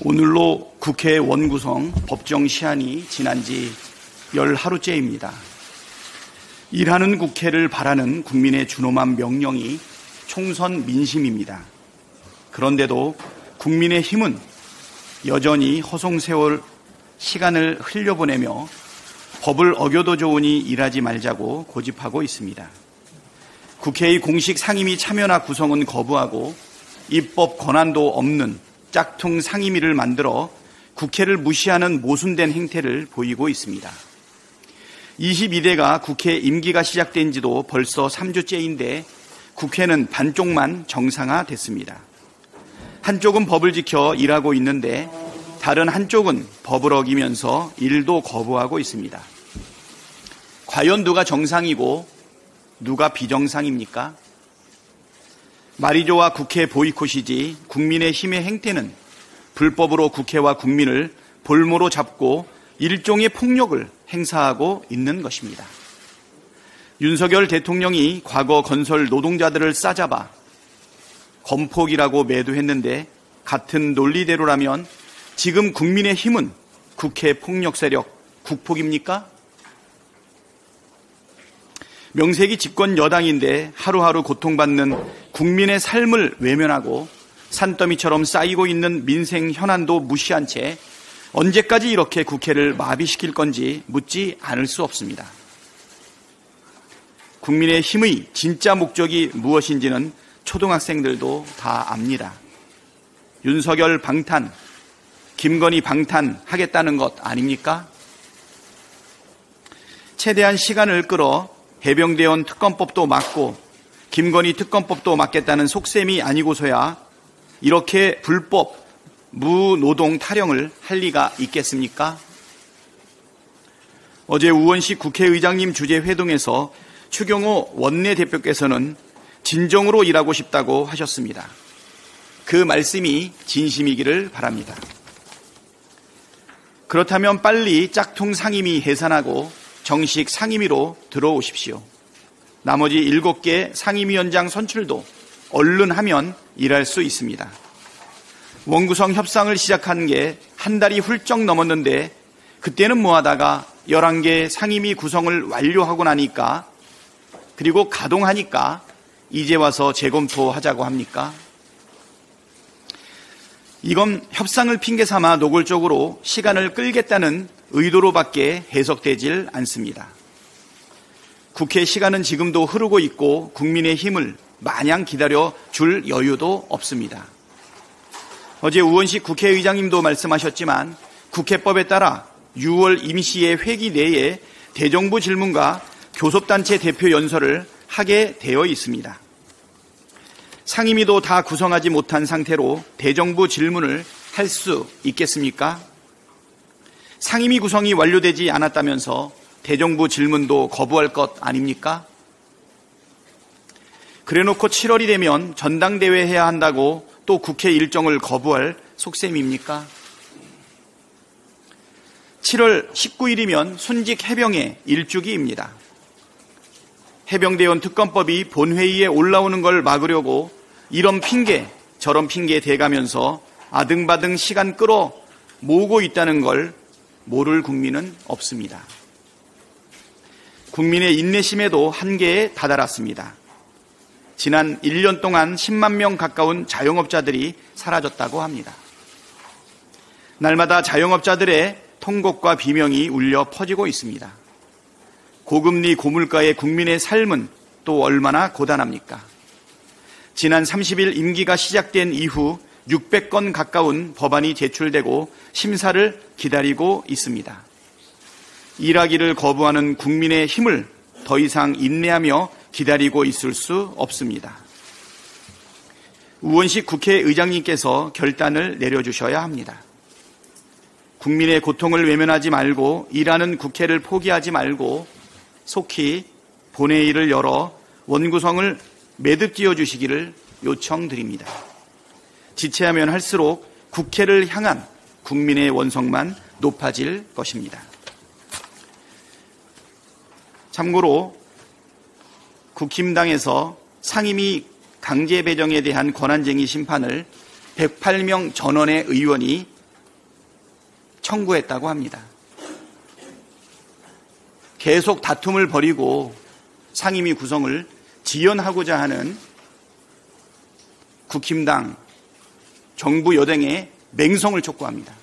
오늘로 국회 원구성 법정 시한이 지난 지 10하루째입니다. 일하는 국회를 바라는 국민의 준엄한 명령이 총선 민심입니다. 그런데도 국민의힘은 여전히 허송세월 시간을 흘려보내며 법을 어겨도 좋으니 일하지 말자고 고집하고 있습니다. 국회의 공식 상임위 참여나 구성은 거부하고 입법 권한도 없는 짝퉁 상임위를 만들어 국회를 무시하는 모순된 행태를 보이고 있습니다. 22대가 국회 임기가 시작된 지도 벌써 3주째인데 국회는 반쪽만 정상화됐습니다. 한쪽은 법을 지켜 일하고 있는데 다른 한쪽은 법을 어기면서 일도 거부하고 있습니다. 과연 누가 정상이고 누가 비정상입니까? 말이 좋아 국회 보이콧이지 국민의힘의 행태는 불법으로 국회와 국민을 볼모로 잡고 일종의 폭력을 행사하고 있는 것입니다. 윤석열 대통령이 과거 건설 노동자들을 싸잡아 건폭이라고 매도했는데 같은 논리대로라면 지금 국민의힘은 국회 폭력 세력 국폭입니까? 명색이 집권 여당인데 하루하루 고통받는 국민의 삶을 외면하고 산더미처럼 쌓이고 있는 민생 현안도 무시한 채 언제까지 이렇게 국회를 마비시킬 건지 묻지 않을 수 없습니다. 국민의힘의 진짜 목적이 무엇인지는 초등학생들도 다 압니다. 윤석열 방탄, 김건희 방탄하겠다는 것 아닙니까? 최대한 시간을 끌어 해병대원 특검법도 막고 김건희 특검법도 막겠다는 속셈이 아니고서야 이렇게 불법 무노동 타령을 할 리가 있겠습니까? 어제 우원식 국회의장님 주재 회동에서 추경호 원내대표께서는 진정으로 일하고 싶다고 하셨습니다. 그 말씀이 진심이기를 바랍니다. 그렇다면 빨리 짝퉁 상임위 해산하고 정식 상임위로 들어오십시오. 나머지 7개 상임위원장 선출도 얼른 하면 일할 수 있습니다. 원구성 협상을 시작한 게 한 달이 훌쩍 넘었는데 그때는 뭐하다가 11개 상임위 구성을 완료하고 나니까 그리고 가동하니까 이제 와서 재검토하자고 합니까? 이건 협상을 핑계 삼아 노골적으로 시간을 끌겠다는 의도로밖에 해석되질 않습니다. 국회 시간은 지금도 흐르고 있고 국민의 힘을 마냥 기다려 줄 여유도 없습니다. 어제 우원식 국회의장님도 말씀하셨지만 국회법에 따라 6월 임시의 회기 내에 대정부 질문과 교섭단체 대표 연설을 하게 되어 있습니다. 상임위도 다 구성하지 못한 상태로 대정부 질문을 할 수 있겠습니까? 상임위 구성이 완료되지 않았다면서 대정부 질문도 거부할 것 아닙니까? 그래놓고 7월이 되면 전당대회 해야 한다고 또 국회 일정을 거부할 속셈입니까? 7월 19일이면 순직 해병의 일주기입니다. 해병대원 특검법이 본회의에 올라오는 걸 막으려고 이런 핑계 저런 핑계 대가면서 아등바등 시간 끌어 모으고 있다는 걸 모를 국민은 없습니다. 국민의 인내심에도 한계에 다다랐습니다. 지난 1년 동안 10만 명 가까운 자영업자들이 사라졌다고 합니다. 날마다 자영업자들의 통곡과 비명이 울려 퍼지고 있습니다. 고금리 고물가의 국민의 삶은 또 얼마나 고단합니까? 지난 30일 임기가 시작된 이후 600건 가까운 법안이 제출되고 심사를 기다리고 있습니다. 일하기를 거부하는 국민의 힘을 더 이상 인내하며 기다리고 있을 수 없습니다. 우원식 국회의장님께서 결단을 내려주셔야 합니다. 국민의 고통을 외면하지 말고 일하는 국회를 포기하지 말고 속히 본회의를 열어 원구성을 매듭 지어주시기를 요청드립니다. 지체하면 할수록 국회를 향한 국민의 원성만 높아질 것입니다. 참고로 국힘당에서 상임위 강제 배정에 대한 권한쟁의 심판을 108명 전원의 의원이 청구했다고 합니다. 계속 다툼을 벌이고 상임위 구성을 지연하고자 하는 국힘당, 정부 여당의 맹성을 촉구합니다.